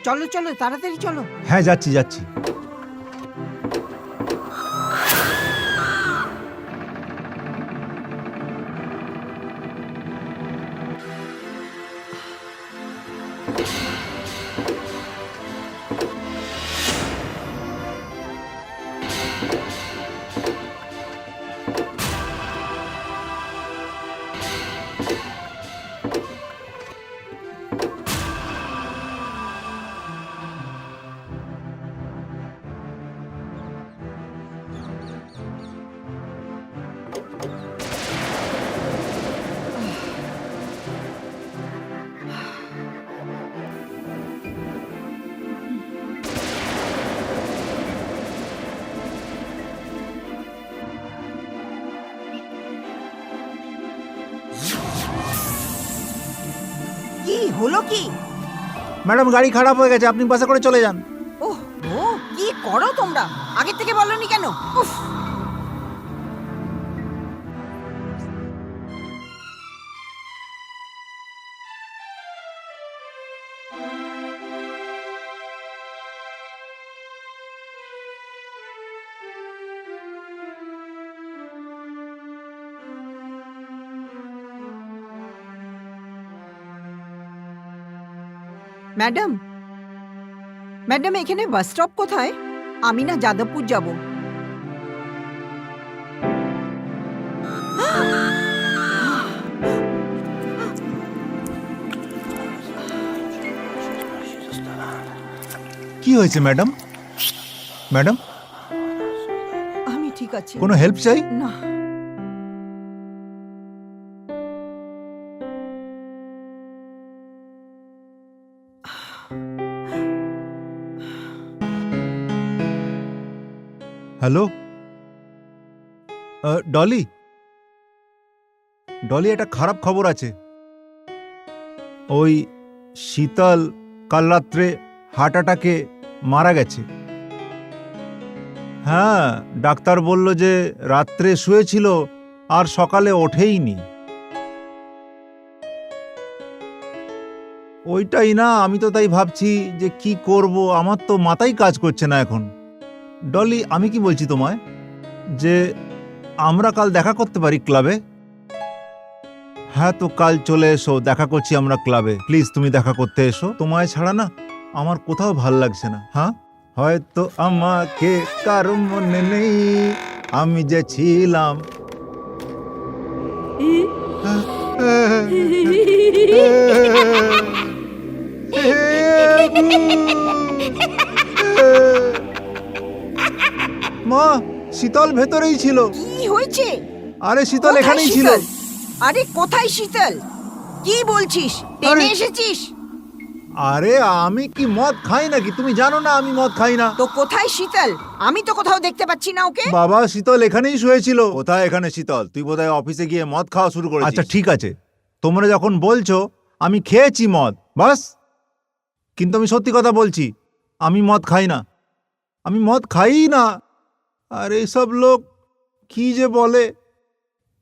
চলো চলো তাড়াতাড়ি চলো। হ্যাঁ যাচ্ছি যাচ্ছি। কি হলো কি? ম্যাডাম গাড়ি খারাপ হয়ে গেছে, আপনি বাসে করে চলে যান। ওহ ও কি করো তোমরা? আগে থেকে বলনি কেন? উফ! ম্যাডাম ম্যাডাম এখানে বাস স্টপ কোথায়? আমি না যাদবপুর যাব। কি হয়েছে ম্যাডাম? ম্যাডাম আমি ঠিক আছি। কোনো হেল্প চাই? না হ্যালো ডলি, ডলি একটা খারাপ খবর আছে। ওই শীতল কাল রাত্রে হার্ট অ্যাটাকে মারা গেছে। হ্যাঁ, ডাক্তার বলল যে রাত্রে শুয়েছিল আর সকালে ওঠেইনি। ওইটাই না, আমি তো তাই ভাবছি যে কি করব, আমার তো মাথাই কাজ করছে না এখন। ডলি, আমি কি বলছি তোমায়, যে আমরা কাল দেখা করতে পারি ক্লাবে? হ্যাঁ, তো কাল চলে এসো, দেখা করছি আমরা ক্লাবে। প্লিজ তুমি দেখা করতে এসো, তোমায় ছাড়া না আমার কোথাও ভাল লাগছে না। হ্যাঁ, হয়তো আমাকে কারো মনে নেই, আমি যে ছিলাম। মা, শীতল ভেতরেই ছিল। কি হয়েছে? আরে শীতল কোথায় এখানেই ছিল। শীতল? আরে কোথায় শীতল? কি বলছিস? টেনে এসেছিস? আরে আমি কি মদ খাই নাকি? তুমি জানো না আমি মদ খাই না। তো কোথায় শীতল? আমি তো কোথাও দেখতে পাচ্ছি না ওকে। বাবা, শীতল এখানেই শুয়েছিল। কোথায় এখানে শীতল? তুই বোধহয় অফিসে গিয়ে মদ খাওয়া শুরু করেছিস। আচ্ছা ঠিক আছে, তোমরা যখন বলছো আমি খেয়েছি মদ, বাস। কিন্তু আমি সত্যি কথা বলছি, আমি মদ খাই না, আমি মদ খাই না। আর এইসব লোক কি যে বলে।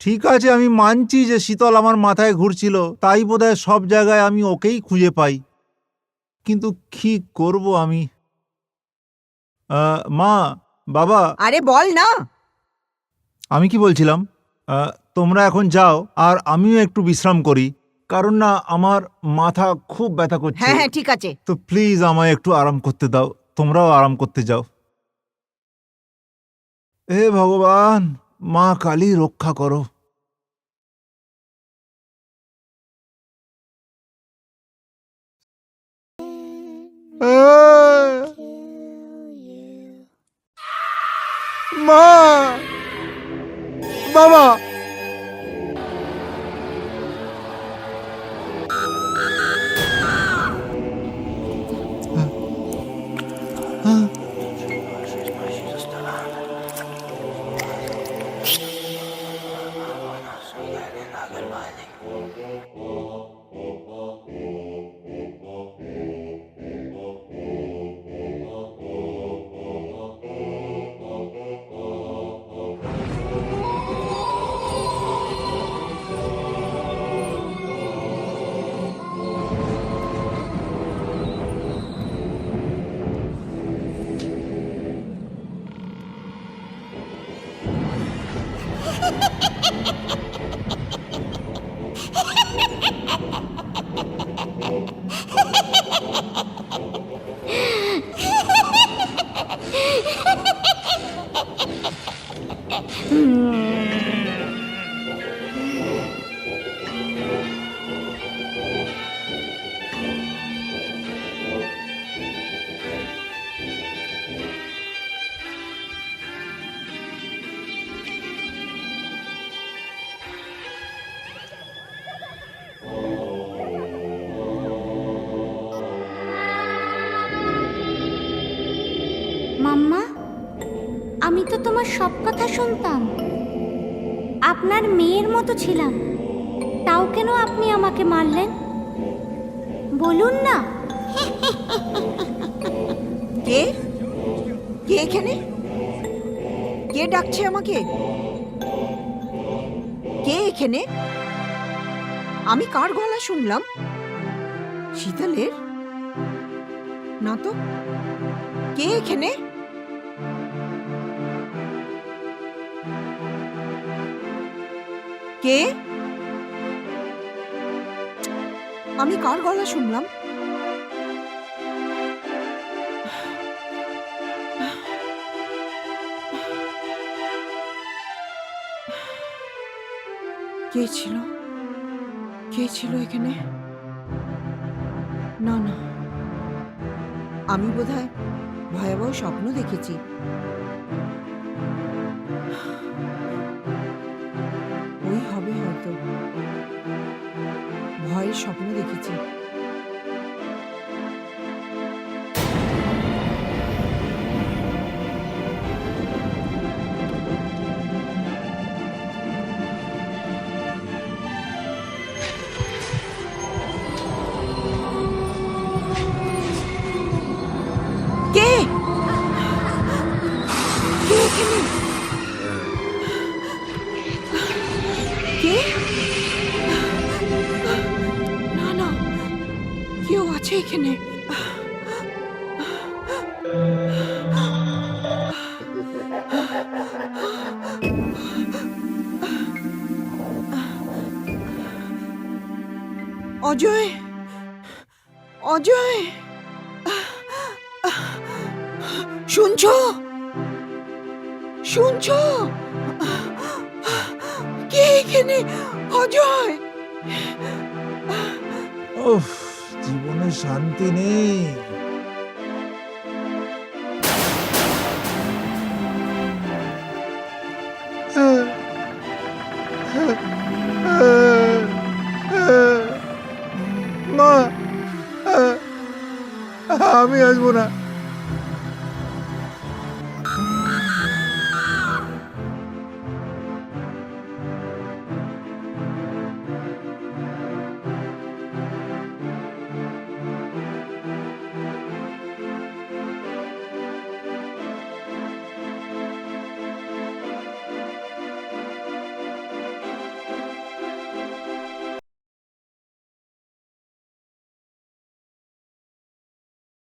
ঠিক আছে, আমি মানছি যে শীতল আমার মাথায় ঘুরছিল, তাই বোধহয় সব জায়গায় আমি ওকেই খুঁজে পাই। কিন্তু কি করব আমি? মা, বাবা। আরে বল না। আমি কি বলছিলাম, তোমরা এখন যাও আর আমিও একটু বিশ্রাম করি, কারণ না আমার মাথা খুব ব্যথা করছে। হ্যাঁ হ্যাঁ ঠিক আছে। তো প্লিজ আমায় একটু আরাম করতে দাও, তোমরাও আরাম করতে যাও। হে ভগবান, মা কালী রক্ষা করো। মা, বাবা। মাম্মা, আমি তো তোমার সব কথা শুনতাম, আপনার মেয়ের মতো ছিলাম, তাও কেন আপনি আমাকে মারলেন? বলুন না। কে কে এখানে? কে ডাকছে আমাকে? কে এখানে? আমি কার গলা শুনলাম? শীতলের? না তো। কে এখানে? কে? আমি কার গলা শুনলাম? কে ছিল? কে ছিল এখানে? না না, আমি বোধহয় ভয়াবহ স্বপ্ন দেখেছি। ওই হবে হয়তো, ভয়ের স্বপ্ন দেখেছি। কে? কে এখানে? কে? না না, কেউ আছে এখানে। অজয়, অজয়, শুনছো? শুনছো? কে এখানে? অজয়! উফ, জীবনে শান্তি নেই। মা, আমি আসবো না।